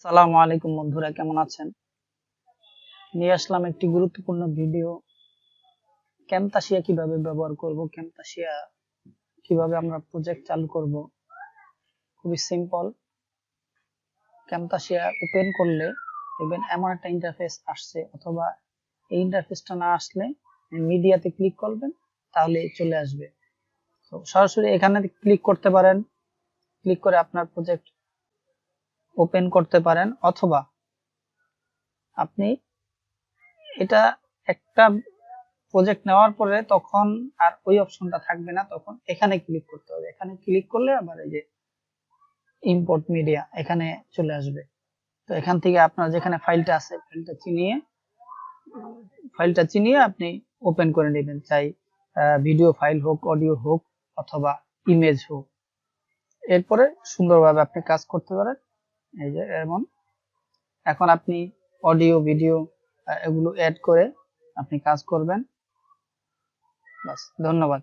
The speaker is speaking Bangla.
আসসালামু আলাইকুম বন্ধুরা, কেমন আছেন? নিয়ে আসলাম একটি গুরুত্বপূর্ণ ভিডিও। ক্যামতাসিয়া কিভাবে ব্যবহার করব, ক্যামতাসিয়া কিভাবে আমরা প্রজেক্ট চালু করব। খুবই সিম্পল। ক্যামতাসিয়া ওপেন করলে দেখবেন এমন একটা ইন্টারফেস আসছে, অথবা এই ইন্টারফেসটা না আসলে মিডিয়াতে ক্লিক করবেন, তাহলে চলে আসবে। তো সরাসরি এখানে ক্লিক করতে পারেন, ক্লিক করে আপনার প্রজেক্ট ওপেন করতে পারেন, অথবা আপনি এটা একটা প্রজেক্ট নেওয়ার পরে তখন আর ওই অপশনটা থাকবে না, তখন এখানে ক্লিক করতে হবে। এখানে ক্লিক করলে আবার এই যে ইম্পোর্ট মিডিয়া এখানে চলে আসবে। তো এখান থেকে আপনার যেখানে ফাইলটা আছে ফাইলটা চিনিয়ে আপনি ওপেন করে নেবেন, চাই ভিডিও ফাইল হোক, অডিও হোক, অথবা ইমেজ হোক। এরপরে সুন্দরভাবে আপনি কাজ করতে পারেন। এই যে এমন এখন আপনি অডিও ভিডিও এগুলো অ্যাড করে আপনি কাজ করবেন। বাস, ধন্যবাদ।